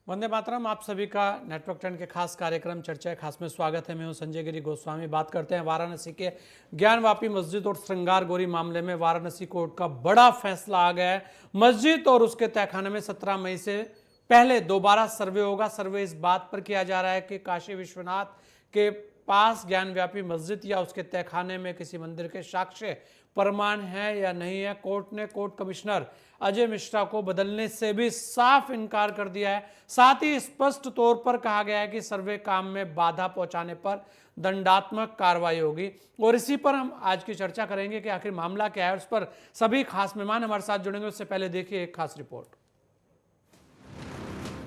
वंदे मातरम। आप सभी का नेटवर्क 10 के खास कार्यक्रम चर्चा खास में स्वागत है। मैं हूं संजय गिरी गोस्वामी। बात करते हैं वाराणसी के ज्ञानवापी मस्जिद और श्रृंगार गोरी मामले में। वाराणसी कोर्ट का बड़ा फैसला आ गया है। मस्जिद और उसके तहखाने में 17 मई से पहले दोबारा सर्वे होगा। सर्वे इस बात पर किया जा रहा है कि काशी विश्वनाथ के पास ज्ञानव्यापी मस्जिद या उसके तहखाने में किसी मंदिर के साक्ष्य प्रमाण है या नहीं है। कोर्ट ने कोर्ट कमिश्नर अजय मिश्रा को बदलने से भी साफ इनकार कर दिया है। साथ ही स्पष्ट तौर पर कहा गया है कि सर्वे काम में बाधा पहुंचाने पर दंडात्मक कार्रवाई होगी। और इसी पर हम आज की चर्चा करेंगे कि आखिर मामला क्या है। उस पर सभी खास मेहमान हमारे साथ जुड़ेंगे। उससे पहले देखिए एक खास रिपोर्ट।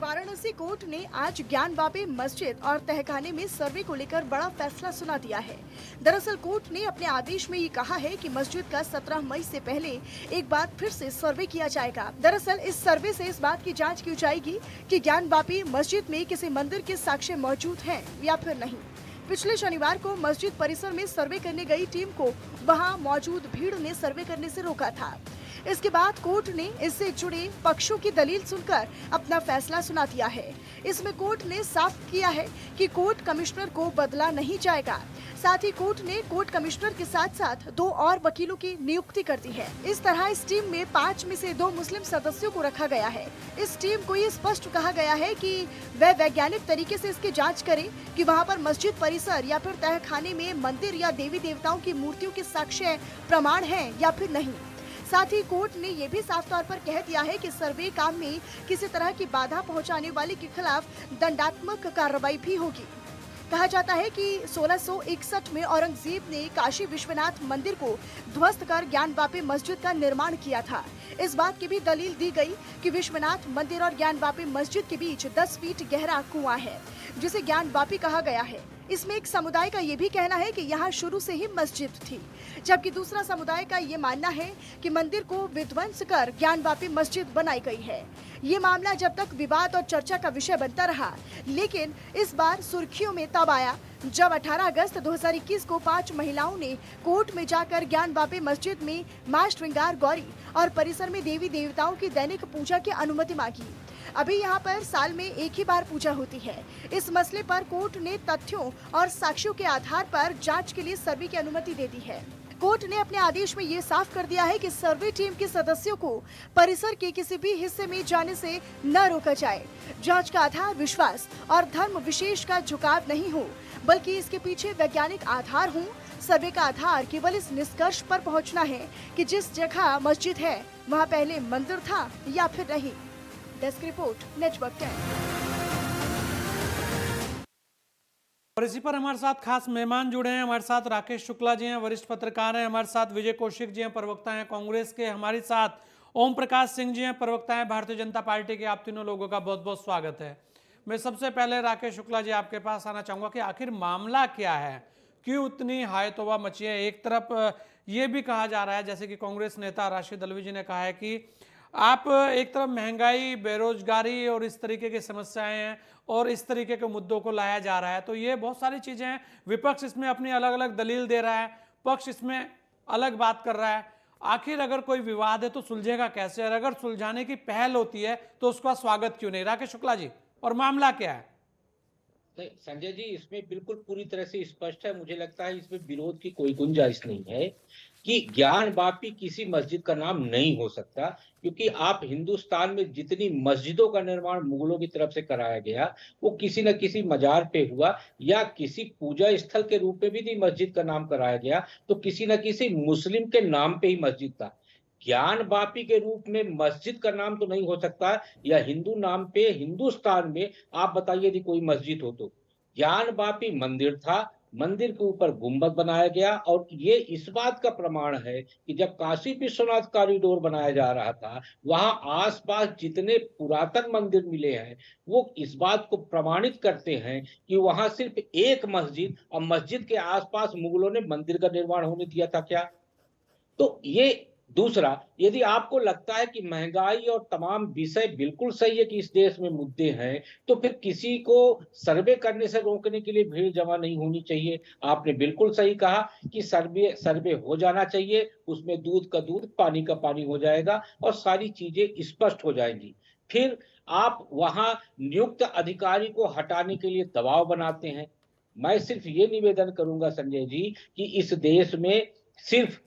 वाराणसी कोर्ट ने आज ज्ञानवापी मस्जिद और तहखाने में सर्वे को लेकर बड़ा फैसला सुना दिया है। दरअसल कोर्ट ने अपने आदेश में ये कहा है कि मस्जिद का 17 मई से पहले एक बार फिर से सर्वे किया जाएगा। दरअसल इस सर्वे से इस बात की जांच की जाएगी कि ज्ञानवापी मस्जिद में किसी मंदिर के साक्ष्य मौजूद हैं या फिर नहीं। पिछले शनिवार को मस्जिद परिसर में सर्वे करने गई टीम को वहां मौजूद भीड़ ने सर्वे करने से रोका था। इसके बाद कोर्ट ने इससे जुड़े पक्षों की दलील सुनकर अपना फैसला सुना दिया है। इसमें कोर्ट ने साफ किया है कि कोर्ट कमिश्नर को बदला नहीं जाएगा। साथ ही कोर्ट ने कोर्ट कमिश्नर के साथ साथ 2 और वकीलों की नियुक्ति कर दी है। इस तरह इस टीम में 5 में से 2 मुस्लिम सदस्यों को रखा गया है। इस टीम को ये स्पष्ट कहा गया है कि वह वैज्ञानिक तरीके से इसकी जांच करे कि वहां पर मस्जिद परिसर या फिर तहखाने में मंदिर या देवी देवताओं की मूर्तियों के साक्ष्य प्रमाण है या फिर नहीं। साथ ही कोर्ट ने ये भी साफ तौर पर कह दिया है कि सर्वे काम में किसी तरह की बाधा पहुंचाने वाले के खिलाफ दंडात्मक कार्रवाई भी होगी। कहा जाता है कि 1661 में औरंगजेब ने काशी विश्वनाथ मंदिर को ध्वस्त कर ज्ञानवापी मस्जिद का निर्माण किया था। इस बात की भी दलील दी गई कि विश्वनाथ मंदिर और ज्ञानवापी मस्जिद के बीच 10 फीट गहरा कुआं है, जिसे ज्ञानवापी कहा गया है। इसमें एक समुदाय का ये भी कहना है कि यहाँ शुरू से ही मस्जिद थी, जबकि दूसरा समुदाय का ये मानना है कि मंदिर को विध्वंस कर ज्ञानवापी मस्जिद बनाई गई है। ये मामला जब तक विवाद और चर्चा का विषय बनता रहा, लेकिन इस बार सुर्खियों में तब आया जब 18 अगस्त 2021 को 5 महिलाओं ने कोर्ट में जाकर ज्ञानवापी मस्जिद में मां श्रृंगार गौरी और परिसर में देवी देवताओं की दैनिक पूजा की अनुमति मांगी। अभी यहाँ पर साल में एक ही बार पूजा होती है। इस मसले पर कोर्ट ने तथ्यों और साक्ष्यों के आधार पर जांच के लिए सर्वे की अनुमति दे दी है। कोर्ट ने अपने आदेश में ये साफ कर दिया है कि सर्वे टीम के सदस्यों को परिसर के किसी भी हिस्से में जाने से न रोका जाए। जांच का आधार विश्वास और धर्म विशेष का झुकाव नहीं हो, बल्कि इसके पीछे वैज्ञानिक आधार हो। सर्वे का आधार केवल इस निष्कर्ष पर पहुंचना है कि जिस जगह मस्जिद है वहां पहले मंदिर था या फिर नहीं। Desk report, network 10। और इसी पर हमारे साथ खास मेहमान जुड़े हैं। हमारे साथ राकेश शुक्ला जी हैं, वरिष्ठ पत्रकार हैं। हमारे साथ विजय कौशिक जी हैं, प्रवक्ता हैं कांग्रेस के। हमारे साथ ओम प्रकाश सिंह जी हैं, प्रवक्ता हैं भारतीय जनता पार्टी के। आप तीनों लोगों का बहुत बहुत स्वागत है। मैं सबसे पहले राकेश शुक्ला जी आपके पास आना चाहूंगा कि आखिर मामला क्या है, क्यों इतनी हाय तौबा मची है। एक तरफ ये भी कहा जा रहा है, जैसे कि कांग्रेस नेता राशिद अल्वी जी ने कहा है कि आप एक तरफ महंगाई, बेरोजगारी और इस तरीके की समस्याएं हैं और इस तरीके के मुद्दों को लाया जा रहा है, तो ये बहुत सारी चीजें हैं। विपक्ष इसमें अपनी अलग अलग दलील दे रहा है, पक्ष इसमें अलग बात कर रहा है। आखिर अगर कोई विवाद है तो सुलझेगा कैसे, और अगर सुलझाने की पहल होती है तो उसका स्वागत क्यों नहीं। राकेश शुक्ला जी, और मामला क्या है? नहीं संजय जी, इसमें बिल्कुल पूरी तरह से स्पष्ट है। मुझे लगता है इसमें विरोध की कोई गुंजाइश नहीं है कि ज्ञानवापी किसी मस्जिद का नाम नहीं हो सकता, क्योंकि आप हिंदुस्तान में जितनी मस्जिदों का निर्माण मुगलों की तरफ से कराया गया वो किसी न किसी मजार पे हुआ या किसी पूजा स्थल के रूप में भी नहीं मस्जिद का नाम कराया गया, तो किसी न किसी मुस्लिम के नाम पे ही मस्जिद था। ज्ञानवापी के रूप में मस्जिद का नाम तो नहीं हो सकता, या हिंदू नाम पे हिंदुस्तान में आप बताइए यदि कोई मस्जिद हो तो। ज्ञानवापी मंदिर था, मंदिर के ऊपर गुंबद बनाया गया, और ये इस बात का प्रमाण है कि जब काशी विश्वनाथ कॉरिडोर बनाया जा रहा था वहां आसपास जितने पुरातन मंदिर मिले हैं वो इस बात को प्रमाणित करते हैं कि वहां सिर्फ एक मस्जिद, और मस्जिद के आसपास मुगलों ने मंदिर का निर्माण होने दिया था क्या? तो ये दूसरा, यदि आपको लगता है कि महंगाई और तमाम विषय बिल्कुल सही है कि इस देश में मुद्दे हैं, तो फिर किसी को सर्वे करने से रोकने के लिए भीड़ जमा नहीं होनी चाहिए। आपने बिल्कुल सही कहा कि सर्वे सर्वे हो जाना चाहिए, उसमें दूध का दूध, पानी का पानी हो जाएगा और सारी चीजें स्पष्ट हो जाएंगी। फिर आप वहां नियुक्त अधिकारी को हटाने के लिए दबाव बनाते हैं। मैं सिर्फ ये निवेदन करूंगा संजय जी कि इस देश में सिर्फ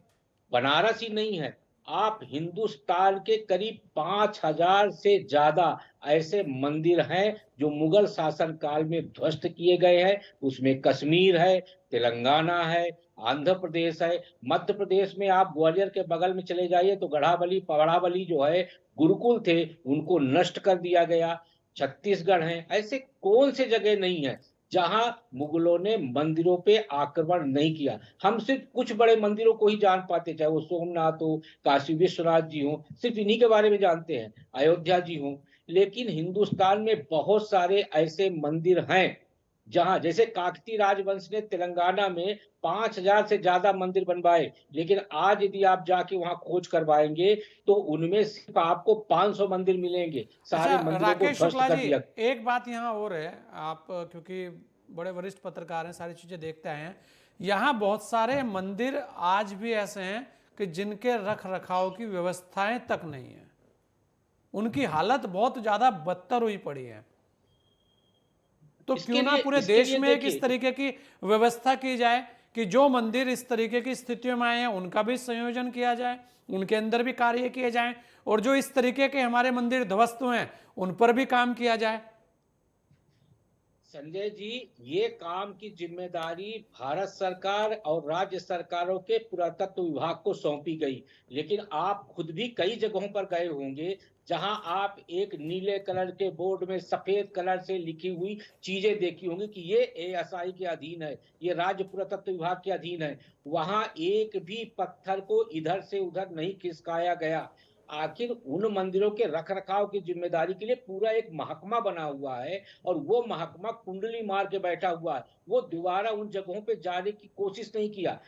बनारस ही नहीं है, आप हिंदुस्तान के करीब 5,000 से ज्यादा ऐसे मंदिर हैं जो मुगल शासन काल में ध्वस्त किए गए हैं। उसमें कश्मीर है, तेलंगाना है, आंध्र प्रदेश है, मध्य प्रदेश में आप ग्वालियर के बगल में चले जाइए तो गढ़ाबली पगड़ाबली जो है गुरुकुल थे, उनको नष्ट कर दिया गया। छत्तीसगढ़ है, ऐसे कौन से जगह नहीं है जहां मुगलों ने मंदिरों पे आक्रमण नहीं किया। हम सिर्फ कुछ बड़े मंदिरों को ही जान पाते, चाहे वो सोमनाथ हो, काशी विश्वनाथ जी हो, सिर्फ इन्हीं के बारे में जानते हैं, अयोध्या जी हो। लेकिन हिंदुस्तान में बहुत सारे ऐसे मंदिर हैं जहां, जैसे काकतीय राजवंश ने तेलंगाना में 5,000 से ज्यादा मंदिर बनवाए, लेकिन आज यदि आप जाके वहां खोज करवाएंगे तो उनमें सिर्फ आपको 500 मंदिर मिलेंगे। सारे अच्छा मंदिरों को राकेश ध्वस्त शुक्ला कर जी, दिया। एक बात यहाँ और है, आप क्योंकि बड़े वरिष्ठ पत्रकार हैं, सारी चीजें देखते हैं, यहाँ बहुत सारे मंदिर आज भी ऐसे हैं कि जिनके रख रखाव की व्यवस्थाएं तक नहीं है, उनकी हालत बहुत ज्यादा बदतर हुई पड़ी है। तो क्यों ना पूरे देश में एक इस देखिए, तरीके की व्यवस्था की जाए कि जो मंदिर इस तरीके की स्थितियों में आए हैं उनका भी संयोजन किया जाए, उनके अंदर भी कार्य किए जाएं, और जो इस तरीके के हमारे मंदिर ध्वस्त हुए हैं उन पर भी काम किया जाए। संजय जी, ये काम की जिम्मेदारी भारत सरकार और राज्य सरकारों के पुरातत्व विभाग को सौंपी गई। लेकिन आप खुद भी कई जगहों पर गए होंगे जहां आप एक नीले कलर के बोर्ड में सफेद कलर से लिखी हुई चीजें देखी होंगी कि ये एएसआई के अधीन है, ये राज्य पुरातत्व विभाग के अधीन है। वहां एक भी पत्थर को इधर से उधर नहीं खिसकाया गया। आखिर उन मंदिरों के रख रखाव की जिम्मेदारी के लिए पूरा एक महकमा बना हुआ है और वो महकमा कुंडली मार के बैठा हुआ है, वो दोबारा उन जगहों पे जाने की कोशिश नहीं किया।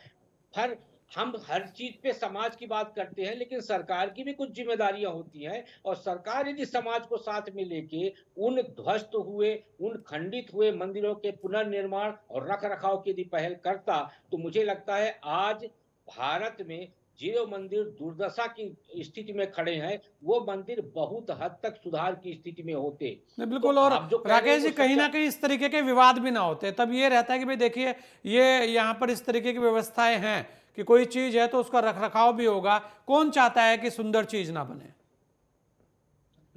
हर हम हर चीज पे समाज की बात करते हैं, लेकिन सरकार की भी कुछ जिम्मेदारियां होती हैं, और सरकार यदि समाज को साथ में लेके उन ध्वस्त हुए, उन खंडित हुए मंदिरों के पुनर्निर्माण और रख रखाव की यदि पहल करता तो मुझे लगता है आज भारत में जो मंदिर दुर्दशा की स्थिति में खड़े हैं वो मंदिर बहुत हद तक सुधार की स्थिति में होते। नहीं, तो बिल्कुल। और आप जो कह रहे हैं राकेश वो जी, कहीं ना सच्चा। कहीं इस तरीके के विवाद भी ना होते, तब ये रहता है कि भाई देखिए, ये यहाँ पर इस तरीके की व्यवस्थाएं हैं कि कोई चीज है तो उसका रखरखाव भी होगा, कौन चाहता है कि सुंदर चीज ना बने।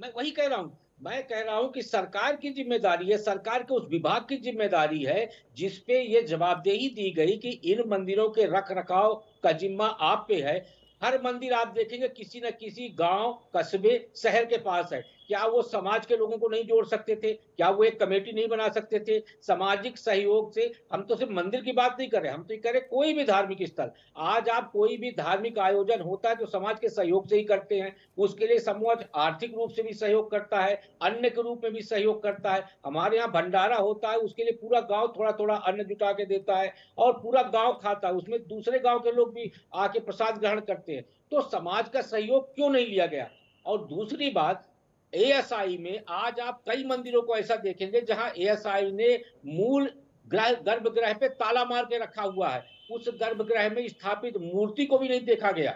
मैं वही कह रहा हूं, मैं कह रहा हूं कि सरकार की जिम्मेदारी है, सरकार के उस विभाग की जिम्मेदारी है जिसपे ये जवाबदेही दी गई कि इन मंदिरों के रख रखाव का जिम्मा आप पे है। हर मंदिर आप देखेंगे किसी न किसी गांव, कस्बे, शहर के पास है। क्या वो समाज के लोगों को नहीं जोड़ सकते थे? क्या वो एक कमेटी नहीं बना सकते थे सामाजिक सहयोग से? हम तो सिर्फ मंदिर की बात नहीं कर रहे, हम तो ये कह रहे कोई भी धार्मिक स्थल। आज आप कोई भी धार्मिक आयोजन होता है तो समाज के सहयोग से ही करते हैं। उसके लिए समाज आर्थिक रूप से भी सहयोग करता है, अन्न के रूप में भी सहयोग करता है। हमारे यहाँ भंडारा होता है, उसके लिए पूरा गांव थोड़ा थोड़ा अन्न जुटा के देता है और पूरा गांव खाता है, उसमें दूसरे गांव के लोग भी आके प्रसाद ग्रहण करते हैं। तो समाज का सहयोग क्यों नहीं लिया गया? और दूसरी बात, एएसआई में आज आप कई मंदिरों को ऐसा देखेंगे जहां एएसआई ने मूल गर्भगृह पे ताला मार के रखा हुआ है। उस गर्भगृह में स्थापित मूर्ति को भी नहीं देखा गया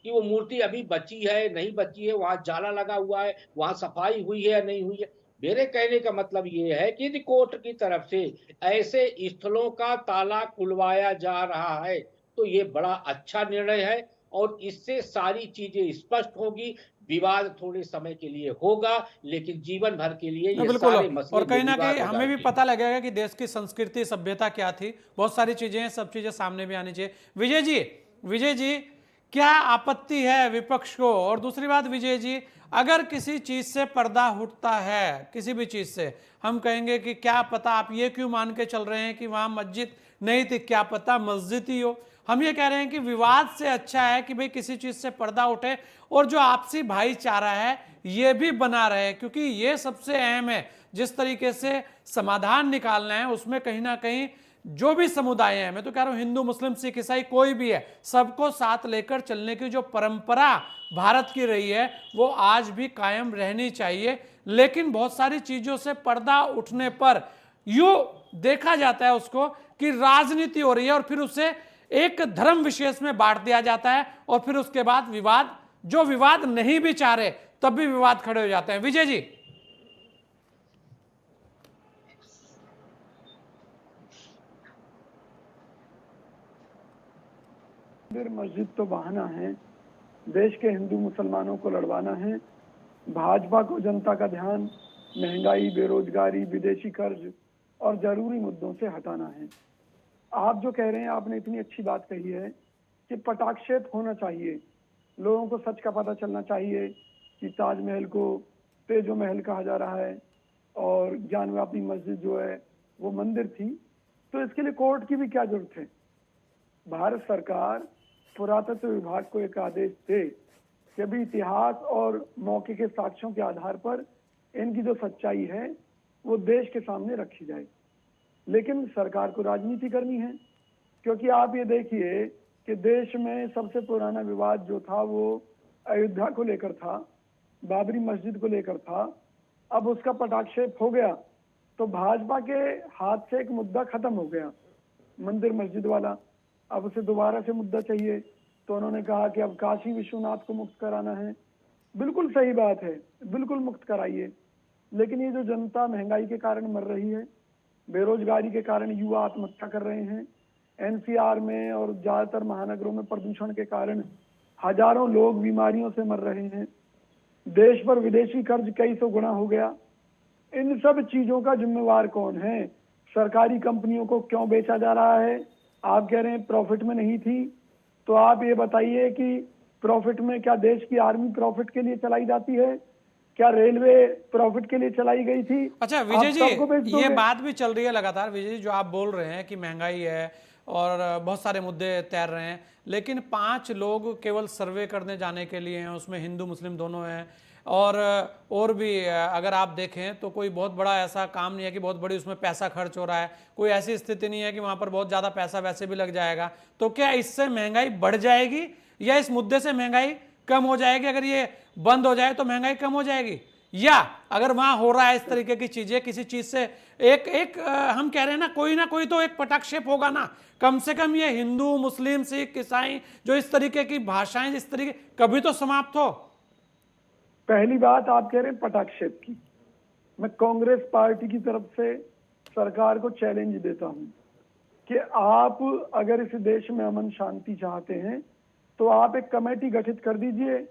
कि वो मूर्ति अभी बची है नहीं बची है, वहां जाला लगा हुआ है, वहां सफाई हुई है या नहीं हुई है। मेरे कहने का मतलब ये है कि यदि कोर्ट की तरफ से ऐसे स्थलों का ताला खुलवाया जा रहा है तो ये बड़ा अच्छा निर्णय है और इससे सारी चीजें स्पष्ट होगी। विवाद थोड़े समय के लिए होगा लेकिन जीवन भर के लिए ये बिल्कुल। सारे मसले और कहीं ना निर्विवाद कहीं हो हमें भी जाएंगे। पता लगेगा कि देश की संस्कृति सभ्यता क्या थी, बहुत सारी चीजें हैं, सब चीजें सामने भी आनी चाहिए। विजय जी, क्या आपत्ति है विपक्ष को? और दूसरी बात विजय जी, अगर किसी चीज से पर्दा उठता है, किसी भी चीज से, हम कहेंगे कि क्या पता, आप ये क्यों मान के चल रहे हैं कि वहां मस्जिद नहीं थी, क्या पता मस्जिद ही हो। हम ये कह रहे हैं कि विवाद से अच्छा है कि भाई किसी चीज से पर्दा उठे और जो आपसी भाईचारा है ये भी बना रहे, क्योंकि ये सबसे अहम है। जिस तरीके से समाधान निकालना है उसमें कहीं ना कहीं जो भी समुदाय हैं, मैं तो कह रहा हूं हिंदू मुस्लिम सिख ईसाई कोई भी है, सबको साथ लेकर चलने की जो परंपरा भारत की रही है वो आज भी कायम रहनी चाहिए। लेकिन बहुत सारी चीजों से पर्दा उठने पर यूं देखा जाता है उसको कि राजनीति हो रही है और फिर उसे एक धर्म विशेष में बांट दिया जाता है और फिर उसके बाद विवाद, जो विवाद नहीं भी चाह रहे तब भी विवाद खड़े हो जाते हैं। विजय जी, मंदिर मस्जिद तो बहाना है, देश के हिंदू मुसलमानों को लड़वाना है। भाजपा को जनता का ध्यान महंगाई, बेरोजगारी, विदेशी कर्ज और जरूरी मुद्दों से हटाना है। आप जो कह रहे हैं, आपने इतनी अच्छी बात कही है कि पटाक्षेप होना चाहिए, लोगों को सच का पता चलना चाहिए कि ताजमहल को तेजो महल कहा जा रहा है और ज्ञानवापी मस्जिद जो है वो मंदिर थी। तो इसके लिए कोर्ट की भी क्या जरूरत है? भारत सरकार पुरातत्व विभाग को एक आदेश दे कि अभी इतिहास और मौके के साक्ष्यों के आधार पर इनकी जो सच्चाई है वो देश के सामने रखी जाए। लेकिन सरकार को राजनीति करनी है, क्योंकि आप ये देखिए कि देश में सबसे पुराना विवाद जो था वो अयोध्या को लेकर था, बाबरी मस्जिद को लेकर था। अब उसका पटाक्षेप हो गया तो भाजपा के हाथ से एक मुद्दा खत्म हो गया, मंदिर मस्जिद वाला। अब उसे दोबारा से मुद्दा चाहिए, तो उन्होंने कहा कि अब काशी विश्वनाथ को मुक्त कराना है। बिल्कुल सही बात है, बिल्कुल मुक्त कराइए। लेकिन ये जो जनता महंगाई के कारण मर रही है, बेरोजगारी के कारण युवा आत्महत्या कर रहे हैं, एनसीआर में और ज्यादातर महानगरों में प्रदूषण के कारण हजारों लोग बीमारियों से मर रहे हैं, देश पर विदेशी कर्ज कई सौ गुना हो गया। इन सब चीजों का जिम्मेवार कौन है? सरकारी कंपनियों को क्यों बेचा जा रहा है? आप कह रहे हैं प्रॉफिट में नहीं थी, तो आप ये बताइए कि प्रॉफिट में क्या देश की आर्मी प्रॉफिट के लिए चलाई जाती है? क्या रेलवे प्रॉफिट के लिए चलाई गई थी? अच्छा विजय जी, जी, ये बात भी चल रही है लगातार विजय जी, जो आप बोल रहे हैं कि महंगाई है और बहुत सारे मुद्दे तैर रहे हैं, लेकिन 5 लोग केवल सर्वे करने जाने के लिए हैं, उसमें हिंदू मुस्लिम दोनों हैं और भी अगर आप देखें तो कोई बहुत बड़ा ऐसा काम नहीं है कि बहुत बड़ी उसमें पैसा खर्च हो रहा है, कोई ऐसी स्थिति नहीं है कि वहां पर बहुत ज़्यादा पैसा वैसे भी लग जाएगा। तो क्या इससे महंगाई बढ़ जाएगी या इस मुद्दे से महंगाई कम हो जाएगी? अगर ये बंद हो जाए तो महंगाई कम हो जाएगी, या अगर वहां हो रहा है इस तरीके की चीजें, किसी चीज से एक हम कह रहे हैं ना कोई तो एक पटाक्षेप होगा ना, कम से कम ये हिंदू मुस्लिम सिख ईसाई जो इस तरीके की भाषाएं जिस तरीके कभी तो समाप्त हो। पहली बात आप कह रहे हैं पटाक्षेप की, मैं कांग्रेस पार्टी की तरफ से सरकार को चैलेंज देता हूं कि आप अगर इस देश में अमन शांति चाहते हैं तो आप एक कमेटी गठित कर दीजिए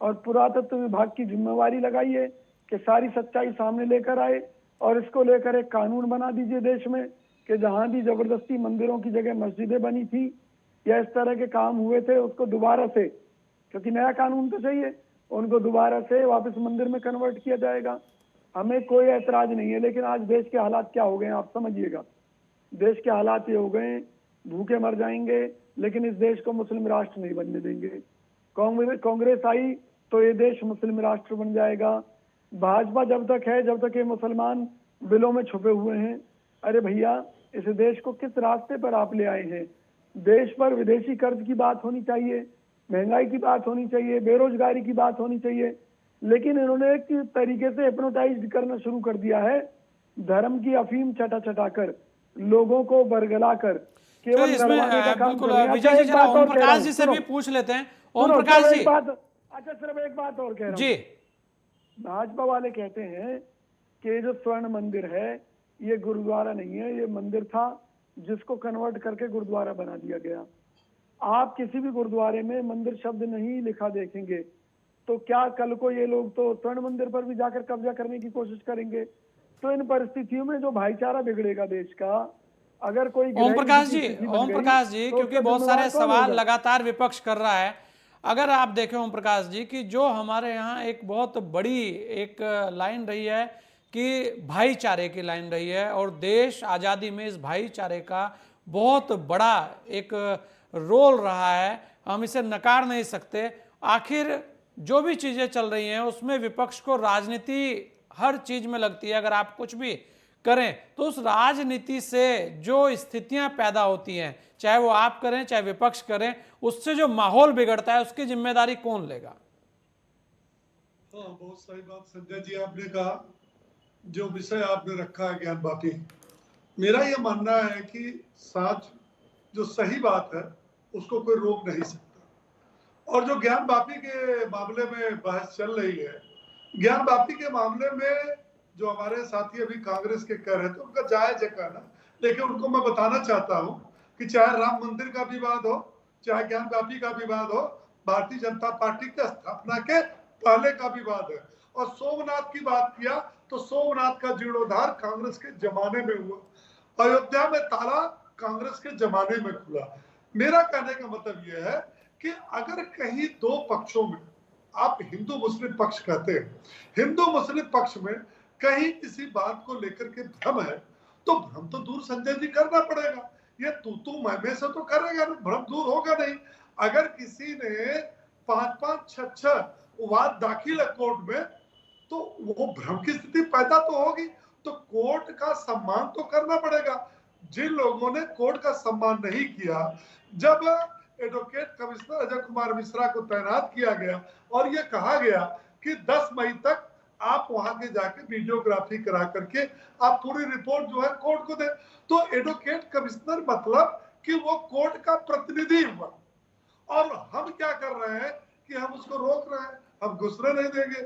और पुरातत्व विभाग की जिम्मेवारी लगाइए कि सारी सच्चाई सामने लेकर आए और इसको लेकर एक कानून बना दीजिए देश में कि जहां भी जबरदस्ती मंदिरों की जगह मस्जिदें बनी थी या इस तरह के काम हुए थे उसको दोबारा से, क्योंकि नया कानून तो चाहिए, उनको दोबारा से वापस मंदिर में कन्वर्ट किया जाएगा। हमें कोई ऐतराज नहीं है। लेकिन आज देश के हालात क्या हो गए हैं आप समझिएगा। देश के हालात ये हो गए, भूखे मर जाएंगे लेकिन इस देश को मुस्लिम राष्ट्र नहीं बनने देंगे। कांग्रेस आई तो ये देश मुस्लिम राष्ट्र बन जाएगा। भाजपा जब तक है, जब तक ये मुसलमान बिलों में छुपे हुए हैं। अरे भैया, इस देश को किस रास्ते पर आप ले आए हैं? देश पर विदेशी कर्ज की बात होनी चाहिए, महंगाई की बात होनी चाहिए, बेरोजगारी की बात होनी चाहिए, लेकिन इन्होंने एक तरीके से हिप्नोटाइज करना शुरू कर दिया है, धर्म की अफीम चटा चटा कर, लोगों को बरगला कर केवल इसमें बिल्कुल विजय जी, जरा ओम प्रकाश जी से भी पूछ लेते हैं। ओम प्रकाश जी, अच्छा सिर्फ एक बात और कह रहा हूं जी। भाजपा वाले कहते हैं कि ये जो स्वर्ण मंदिर है ये गुरुद्वारा नहीं है, ये मंदिर था जिसको कन्वर्ट करके गुरुद्वारा बना दिया गया। आप किसी भी गुरुद्वारे में मंदिर शब्द नहीं लिखा देखेंगे, तो क्या कल को ये लोग तो स्वर्ण मंदिर पर भी जाकर कब्जा करने की कोशिश करेंगे? तो इन परिस्थितियों में जो भाईचारा बिगड़ेगा देश का, अगर कोई ओम प्रकाश जी, तो क्योंकि बहुत सारे सवाल लगातार विपक्ष कर रहा है, अगर आप देखें ओम प्रकाश जी कि जो हमारे यहाँ एक बहुत बड़ी एक लाइन रही है कि भाईचारे की लाइन रही है और देश आज़ादी में इस भाईचारे का बहुत बड़ा एक रोल रहा है, हम इसे नकार नहीं सकते। आखिर जो भी चीज़ें चल रही हैं उसमें विपक्ष को राजनीति हर चीज़ में लगती है। अगर आप कुछ भी करें तो उस राजनीति से जो स्थितियां पैदा होती हैं, चाहे वो आप करें चाहे विपक्ष करें, उससे जो माहौल बिगड़ता है उसकी जिम्मेदारी कौन लेगा? हाँ, बहुत सही बात संजय जी आपने कहा। जो विषय आपने रखा है ज्ञानवापी, मेरा यह मानना है कि सच जो सही बात है उसको कोई रोक नहीं सकता। और जो ज्ञानवापी के मामले में बहस चल रही है, ज्ञानवापी के मामले में जो हमारे साथी अभी कांग्रेस के कह रहे थे उनका जायज है कहना, लेकिन उनको मैं बताना चाहता हूं कि चाहे राम मंदिर का विवाद हो, चाहे ज्ञानवापी का विवाद हो, भारतीय जनता पार्टी की स्थापना के पहले का विवाद है। और सोमनाथ की बात किया तो सोमनाथ का जीर्णोद्धार कांग्रेस के जमाने में हुआ, अयोध्या में ताला कांग्रेस के जमाने में खुला। मेरा कहने का मतलब यह है कि अगर कहीं दो पक्षों में, आप हिंदू मुस्लिम पक्ष कहते हैं, हिंदू मुस्लिम पक्ष में कहीं किसी बात को लेकर के भ्रम है तो भ्रम तो दूर संजय जी करना पड़ेगा। ये तू मैं से तो करेगा ना, भ्रम दूर होगा नहीं। अगर किसी ने 5-5, 6-6 वाद दाखिल है कोर्ट में तो वो भ्रम की स्थिति पैदा तो होगी, तो कोर्ट का सम्मान तो करना पड़ेगा। जिन लोगों ने कोर्ट का सम्मान नहीं किया, जब एडवोकेट कमिश्नर अजय कुमार मिश्रा को तैनात किया गया और ये कहा गया कि 10 मई तक आप वहां के जाके वीडियोग्राफी करा करके आप पूरी रिपोर्ट जो है कोर्ट को दे, तो एडवोकेट कमिश्नर मतलब कि वो कोर्ट का प्रतिनिधि हुआ। और हम क्या कर रहे हैं कि हम उसको रोक रहे हैं, हम घुसने नहीं देंगे,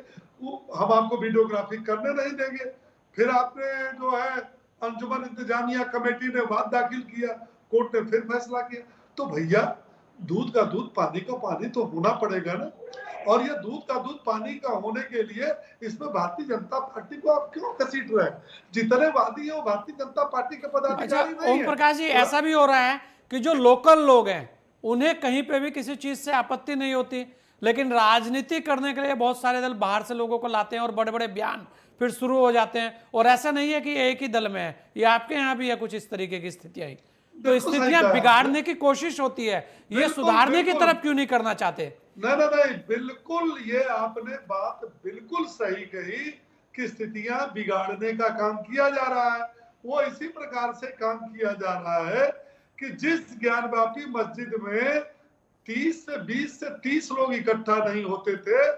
हम आपको वीडियोग्राफी करने नहीं देंगे। फिर आपने जो है अंजुमन इंतजामिया कमेटी ने वाद दाखिल किया, कोर्ट ने फिर फैसला किया। तो भैया दूध का दूध पानी का पानी तो होना पड़ेगा ना। और ये दूध का दूध पानी का होने के लिए इसमें भारतीय जनता पार्टी को आप क्यों घसीट रहे हैं? जितने वादी है वो भारतीय जनता पार्टी के पदाधिकारी नहीं है। ओम प्रकाश जी, ऐसा भी हो रहा है कि जो लोकल लोग हैं उन्हें कहीं पे भी किसी चीज से आपत्ति नहीं होती, लेकिन राजनीति करने के लिए बहुत सारे दल बाहर से लोगों को लाते हैं और बड़े बड़े बयान फिर शुरू हो जाते हैं। और ऐसा नहीं है कि एक ही दल में है, ये आपके यहाँ भी है कुछ इस तरीके की स्थितियां। तो स्थितियां बिगाड़ने की कोशिश होती है, ये सुधारने की तरफ क्यों नहीं करना चाहते? नहीं, बिल्कुल ये आपने बात बिल्कुल सही कही कि स्थितियां बिगाड़ने का काम किया जा रहा है। वो इसी प्रकार से काम किया जा रहा है कि जिस ज्ञानवापी मस्जिद में 20 से 30 लोग इकट्ठा नहीं होते थे,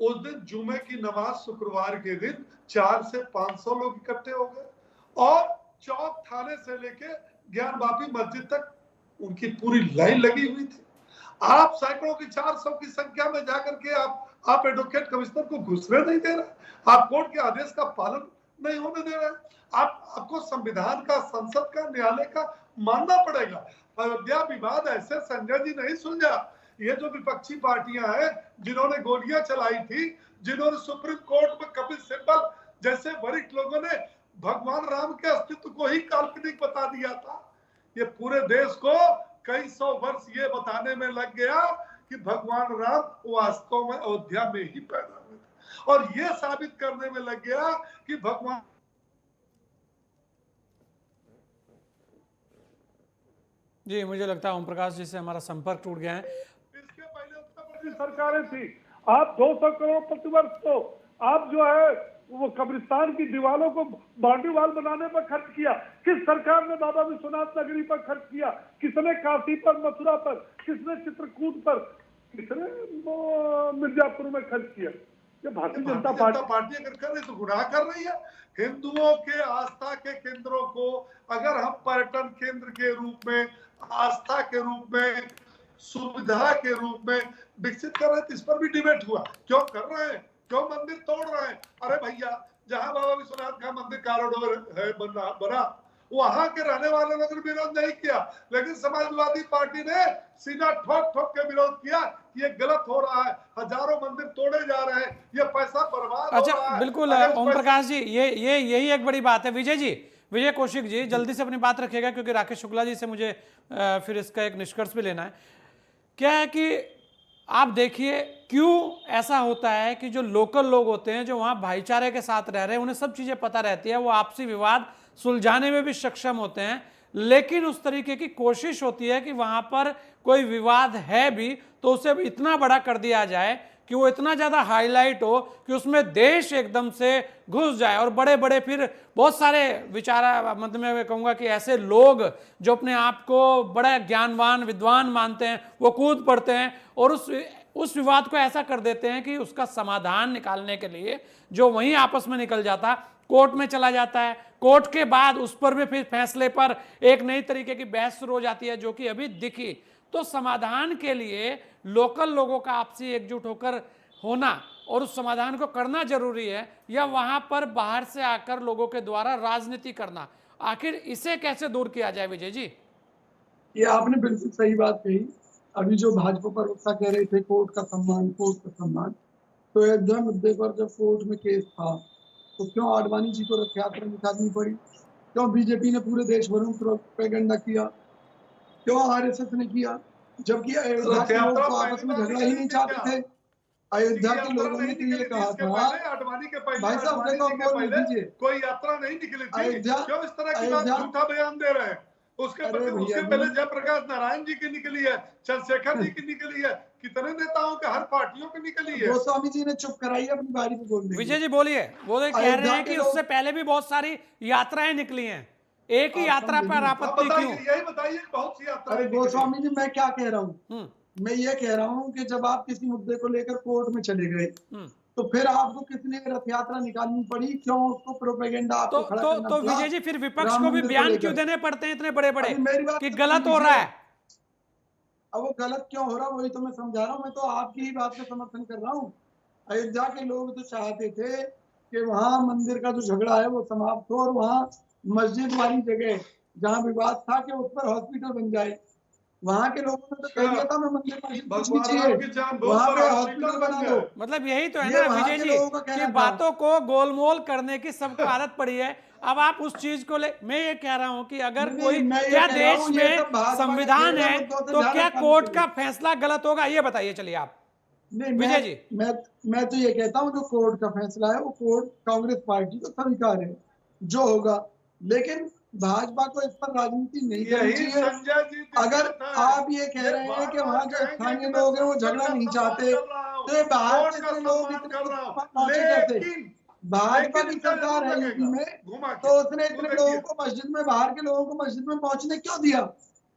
उस दिन जुमे की नमाज शुक्रवार के दिन 400 से 500 लोग इकट्ठे हो गए और चौक थाने से लेके ज्ञानवापी मस्जिद तक उनकी पूरी लाइन लगी हुई थी। आप सैकड़ों की 400 की संख्या में जाकर के आप एडवोकेट कमिश्नर को घुसने नहीं दे रहे, आप कोर्ट के आदेश का पालन नहीं होने दे रहे। आपको संविधान का, संसद का, न्यायालय का मानना पड़ेगा। अयोध्या विवाद ऐसे संजय जी नहीं सुलझा। ये जो विपक्षी पार्टियां हैं जिन्होंने गोलियां चलाई थी, जिन्होंने सुप्रीम कोर्ट में कपिल सिब्बल जैसे वरिष्ठ लोगों ने भगवान राम के अस्तित्व को ही काल्पनिक बता दिया था, ये पूरे देश को कई 100 वर्ष ये बताने में लग गया कि भगवान राम वास्तव में अयोध्या में ही पैदा हुए थे, और ये साबित करने में लग गया कि भगवान। जी, मुझे लगता है ओम प्रकाश जी से हमारा संपर्क टूट गया है। इसके पहले उत्तर प्रदेश सरकारें थी, आप 200 करोड़ प्रतिवर्ष तो आप जो है वो कब्रिस्तान की दीवारों को बाउंड्री वॉल बनाने पर खर्च किया। किस सरकार ने बाबा विश्वनाथ नगरी पर खर्च किया? किसने काशी पर, मथुरा पर, किसने चित्रकूट पर, किसने मिर्जापुर में खर्च किया? ये भारतीय जनता पार्टी अगर कर रही तो गुनाह कर रही है। हिंदुओं के आस्था के केंद्रों को अगर हम पर्यटन केंद्र के रूप में, आस्था के रूप में, सुविधा के रूप में विकसित कर रहे हैं तो इस पर भी डिबेट हुआ। क्यों कर रहे हैं? क्यों मंदिर तोड़ रहे हैं? अरे भैया, जहां बाबा विश्वनाथ का मंदिर कॉरिडोर है बना, वहां के रहने वाले लोगों ने विरोध नहीं किया, लेकिन समाजवादी पार्टी ने सीधा ठोक के विरोध किया कि ये गलत हो रहा है, हजारों मंदिर तोड़े जा रहे हैं, ये पैसा बर्बाद हो रहा है। बिल्कुल ओम प्रकाश जी, ये यही एक बड़ी बात है। विजय कौशिक जी जल्दी से अपनी बात रखिएगा, क्योंकि राकेश शुक्ला जी से मुझे फिर इसका एक निष्कर्ष भी लेना है। क्या है कि आप देखिए क्यों ऐसा होता है कि जो लोकल लोग होते हैं, जो वहाँ भाईचारे के साथ रह रहे हैं, उन्हें सब चीज़ें पता रहती है, वो आपसी विवाद सुलझाने में भी सक्षम होते हैं, लेकिन उस तरीके की कोशिश होती है कि वहाँ पर कोई विवाद है भी तो उसे इतना बड़ा कर दिया जाए कि वो इतना ज्यादा हाईलाइट हो कि उसमें देश एकदम से घुस जाए और बड़े बड़े फिर बहुत सारे विचारा, मतलब मैं कहूंगा कि ऐसे लोग जो अपने आप को बड़ा ज्ञानवान विद्वान मानते हैं वो कूद पड़ते हैं और उस विवाद को ऐसा कर देते हैं कि उसका समाधान निकालने के लिए जो वहीं आपस में निकल जाता कोर्ट में चला जाता है। कोर्ट के बाद उस पर भी फिर फैसले पर एक नई तरीके की बहस शुरू हो जाती है जो कि अभी दिखी। तो समाधान के लिए लोकल लोगों का आपसी एकजुट होकर होना और उस समाधान को करना जरूरी है, या वहां पर बाहर से आकर लोगों के द्वारा राजनीति करना, आखिर इसे कैसे दूर किया जाए विजय जी? ये आपने बिल्कुल सही बात कही। अभी जो भाजपा प्रवक्ता कह रहे थे कोर्ट का सम्मान, कोर्ट का सम्मान, तो अयोध्या मुद्दे पर जब कोर्ट में केस था तो क्यों आडवाणी जी को रथ यात्रा निकालनी पड़ी? क्यों बीजेपी ने पूरे देश भर में प्रोपेगेंडा किया? क्यों आरएसएस ने किया? जबकि अयोध्या के लोग तो आपस में झगड़ा ही नहीं चाहते थे। अयोध्या के लोगों ने तो ये कहा था, भाई साहब देखो बोल दीजिए, कोई यात्रा नहीं निकली थी। अयोध्या क्यों इस तरह की बात झूठा बयान दे रहे हैं? उसके पहले जयप्रकाश नारायण जी की निकली है, चंद्रशेखर जी की निकली है, कितने नेताओं के, हर पार्टियों की निकली है। गोस्वामी जी ने चुप कराई अपनी बारी पे बोलने। विजय जी बोलिए। वो कह रहे हैं कि उससे पहले भी बहुत सारी यात्राएं निकली हैं, एक ही यात्रा पर आपत्ति क्यों? यही बताइए, बहुत सी यात्रा। अरे गोस्वामी जी मैं क्या कह रहा हूँ, मैं ये कह रहा हूँ कि जब आप किसी मुद्दे को लेकर कोर्ट में चले गए तो फिर आपको कितनी रथ यात्रा निकालनी पड़ी? क्यों उसको प्रोपेगेंडा आपको खड़ा करना तो पड़ा? विजय जी फिर विपक्ष को भी बयान क्यों देने पड़ते हैं इतने बड़े बड़े कि गलत हो रहा है? अब वो गलत क्यों हो रहा है वही तो मैं समझा रहा हूँ। मैं तो आपकी ही बात का समर्थन कर रहा हूँ। अयोध्या के लोग तो चाहते थे कि वहां मंदिर का जो झगड़ा है वो समाप्त हो और वहां मस्जिद वाली जगह जहाँ विवाद था कि उस पर हॉस्पिटल बन जाए। वहां के लोगों ने तो कह दिया था मैं मंदिर मस्जिद कुछ नहीं चाहिए, वहां पे हॉस्पिटल बना दो। मतलब यही तो है ना विजय जी कि बातों को गोलमोल करने की सबको आदत पड़ी है। अब आप उस चीज को मैं ये कह रहा हूं कि अगर कोई क्या देश में संविधान है तो क्या कोर्ट का फैसला गलत होगा? ये बताइए। चलिए आप विजय जी। मैं तो ये कहता हूँ जो कोर्ट का फैसला है वो कोर्ट कांग्रेस पार्टी को स्वीकार है जो होगा, लेकिन भाजपा को इस पर राजनीति नहीं करनी चाहिए। अगर आप ये कह रहे हैं कि वहाँ जो स्थानीय लोग हैं वो झगड़ा नहीं चाहते तो ये बाहर से लोग इतने पहुंचे कैसे? भाजपा की सरकार है यूपी में तो उसने इतने लोगों को मस्जिद में, बाहर के लोगों को मस्जिद में पहुंचने क्यों दिया?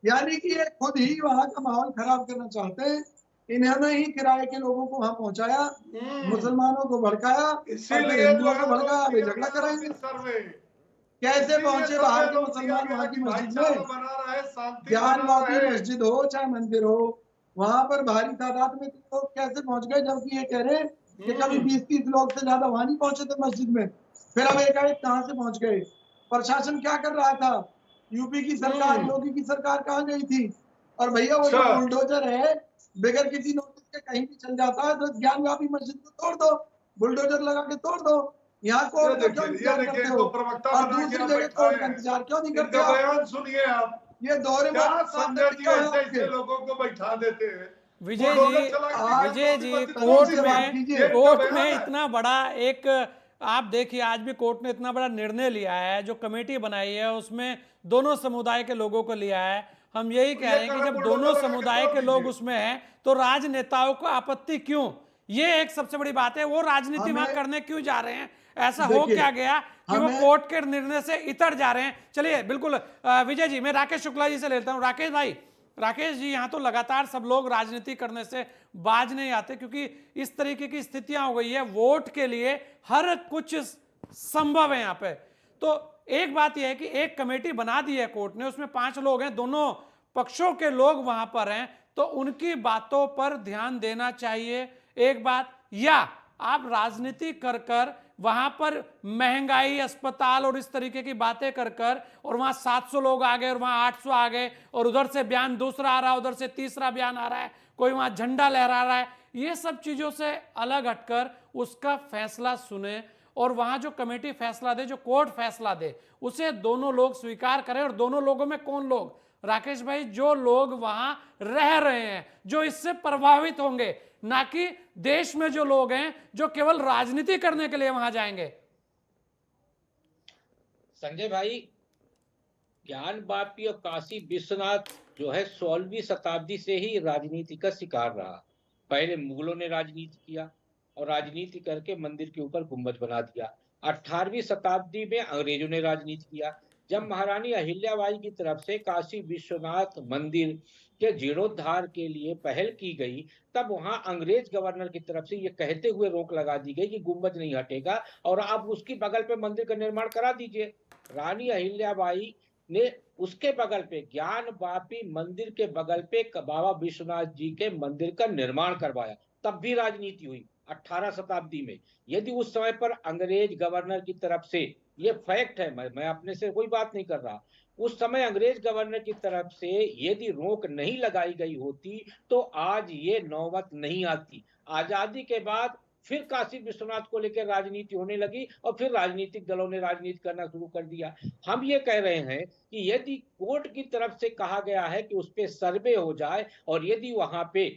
यानी कि ये खुद ही वहाँ का माहौल खराब करना चाहते हैं। इन्होंने ही किराए के लोगों को वहां पहुंचाया, मुसलमानों को भड़काया, हिंदुओं को भड़काया, वे झगड़ा कराएंगे। कैसे पहुंचे बाहर के मुसलमान वहां की मस्जिद में? ज्ञानवापी मस्जिद हो चाहे मंदिर हो, वहां पर भारी तादाद में लोग कैसे पहुंच गए? जबकि ये कह रहे हैं कि कभी 20-30 लोग से ज्यादा वहां नहीं पहुंचे थे मस्जिद में। फिर अब एकाएक कहां से पहुंच गए? प्रशासन क्या कर रहा था? यूपी की सरकार, योगी की सरकार कहाँ गई थी? और भैया वो जो बुलडोजर है बगैर किसी नोटिस के कहीं भी चल जाता है तो ज्ञानवापी मस्जिद को तोड़ दो, बुलडोजर लगा के तोड़ दो। यहाँ कोर्ट का क्यों इंतजार करते हो? और दूसरी जगह कोर्ट का इंतजार क्यों नहीं करते? बयान सुनिए आप, ये दौरे ऐसे लोगों को बैठा देते हैं। विजय जी कोर्ट में इतना बड़ा एक, आप देखिए आज भी कोर्ट ने इतना बड़ा निर्णय लिया है, जो कमेटी बनाई है उसमें दोनों समुदाय के लोगों को लिया है। हम यही कह रहे हैं कि जब दोनों समुदाय के लोग उसमें हैं तो राजनेताओं को आपत्ति क्यों? ये एक सबसे बड़ी बात है। वो राजनीति वहां करने क्यों जा रहे हैं? ऐसा हो क्या गया कि वो कोर्ट के निर्णय से इतर जा रहे हैं? चलिए बिल्कुल विजय जी, मैं राकेश शुक्ला जी से लेता हूं। राकेश भाई, राकेश जी, यहाँ तो लगातार सब लोग राजनीति करने से बाज नहीं आते क्योंकि इस तरीके की स्थितियां हो गई है, वोट के लिए हर कुछ संभव है यहाँ पे। तो एक बात यह है कि एक कमेटी बना दी है कोर्ट ने, उसमें 5 लोग हैं, दोनों पक्षों के लोग वहां पर हैं, तो उनकी बातों पर ध्यान देना चाहिए एक बात, या आप राजनीति कर कर वहां पर महंगाई, अस्पताल और इस तरीके की बातें कर कर, और वहां 700 लोग आ गए और वहां 800 आ गए और उधर से बयान दूसरा आ रहा है, उधर से तीसरा बयान आ रहा है, कोई वहां झंडा लहरा रहा है। ये सब चीजों से अलग हटकर उसका फैसला सुने और वहां जो कमेटी फैसला दे, जो कोर्ट फैसला दे, उसे दोनों लोग स्वीकार करें। और दोनों लोगों में कौन लोग? राकेश भाई, जो लोग वहां रह रहे हैं, जो इससे प्रभावित होंगे, ना कि देश में जो लोग हैं जो केवल राजनीति करने के लिए वहां जाएंगे। संजय भाई, ज्ञानवापी और काशी विश्वनाथ जो है 16वीं शताब्दी से ही राजनीति का शिकार रहा। पहले मुगलों ने राजनीति किया और राजनीति करके मंदिर के ऊपर गुम्बद बना दिया। 18वीं शताब्दी में अंग्रेजों ने राजनीति किया। जब महारानी अहिल्याबाई की तरफ से काशी विश्वनाथ मंदिर के जीर्णोद्धार के लिए पहल की गई, तब वहां अंग्रेज गवर्नर की तरफ से ये कहते हुए रोक लगा दी गई कि गुम्बद नहीं हटेगा और आप उसकी बगल पे मंदिर का निर्माण करा दीजिए। रानी अहिल्याबाई ने उसके बगल पे ज्ञान वापी मंदिर के बगल पे बाबा विश्वनाथ जी के मंदिर का निर्माण करवाया। तब भी राजनीति हुई 18 शताब्दी में। यदि उस समय पर अंग्रेज गवर्नर की तरफ से, ये फैक्ट है, मैं अपने से कोई बात नहीं कर रहा, उस समय अंग्रेज गवर्नर की तरफ से यदि रोक नहीं लगाई गई होती तो आज ये नौबत नहीं आती। आजादी के बाद फिर काशी विश्वनाथ को लेकर राजनीति होने लगी और फिर राजनीतिक दलों ने राजनीति करना शुरू कर दिया। हम ये कह रहे हैं कि यदि कोर्ट की तरफ से कहा गया है कि उस पे सर्वे हो जाए और यदि वहां पे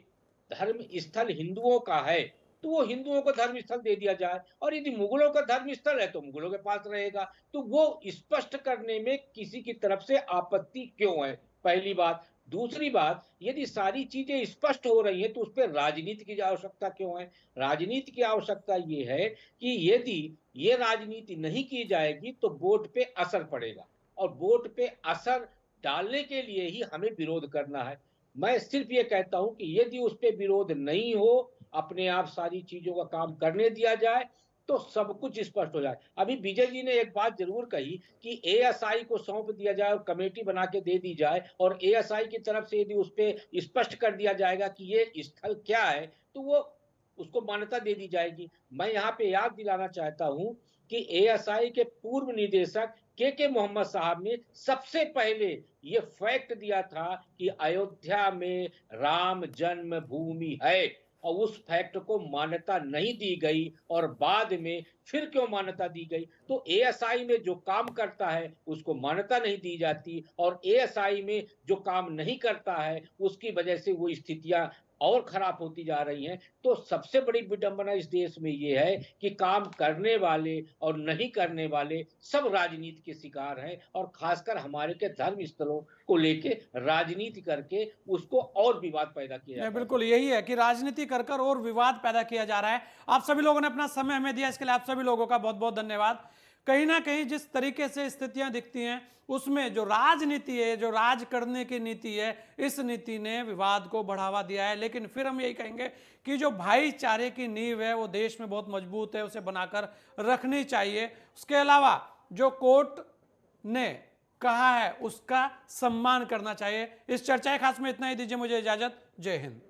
धर्म स्थल हिंदुओं का है तो वो हिंदुओं को धर्म स्थल दे दिया जाए, और यदि मुगलों का धर्म स्थल है तो मुगलों के पास रहेगा। तो वो स्पष्ट करने में किसी की तरफ से आपत्ति क्यों है, पहली बात। दूसरी बात, यदि सारी चीजें स्पष्ट हो रही हैं तो उस पर राजनीति की आवश्यकता क्यों है? राजनीति की आवश्यकता ये है कि यदि ये राजनीति नहीं की जाएगी तो वोट पे असर पड़ेगा, और वोट पे असर डालने के लिए ही हमें विरोध करना है। मैं सिर्फ ये कहता हूं कि यदि उस पर विरोध नहीं हो, अपने आप सारी चीजों का काम करने दिया जाए तो सब कुछ स्पष्ट हो जाए। अभी विजय जी ने एक बात जरूर कही कि एएसआई को सौंप दिया जाए और कमेटी बना के दे दी जाए, और एएसआई की तरफ से यदि उस पर स्पष्ट कर दिया जाएगा कि ये स्थल क्या है तो वो उसको मान्यता दे दी जाएगी। मैं यहाँ पे याद दिलाना चाहता हूँ कि एएसआई के पूर्व निदेशक के मोहम्मद साहब ने सबसे पहले ये फैक्ट दिया था कि अयोध्या में राम जन्मभूमि है, और उस फैक्ट को मान्यता नहीं दी गई और बाद में फिर क्यों मान्यता दी गई? तो एएसआई में जो काम करता है उसको मान्यता नहीं दी जाती, और एएसआई में जो काम नहीं करता है उसकी वजह से वो स्थितियां और खराब होती जा रही हैं। तो सबसे बड़ी विडंबना इस देश में ये है कि काम करने वाले और नहीं करने वाले सब राजनीति के शिकार हैं, और खासकर हमारे के धर्म स्थलों को लेके राजनीति करके उसको और विवाद पैदा किया जाता है। बिल्कुल यही है कि राजनीति कर कर और विवाद पैदा किया जा रहा है। आप सभी लोगों ने अपना समय हमें दिया, इसके लिए आप सभी लोगों का बहुत बहुत धन्यवाद। कहीं ना कहीं जिस तरीके से स्थितियां दिखती हैं उसमें जो राजनीति है, जो राज करने की नीति है, इस नीति ने विवाद को बढ़ावा दिया है। लेकिन फिर हम यही कहेंगे कि जो भाईचारे की नींव है वो देश में बहुत मजबूत है, उसे बनाकर रखनी चाहिए। उसके अलावा जो कोर्ट ने कहा है उसका सम्मान करना चाहिए। इस चर्चा खास में इतना ही, दीजिए मुझे इजाजत। जय हिंद।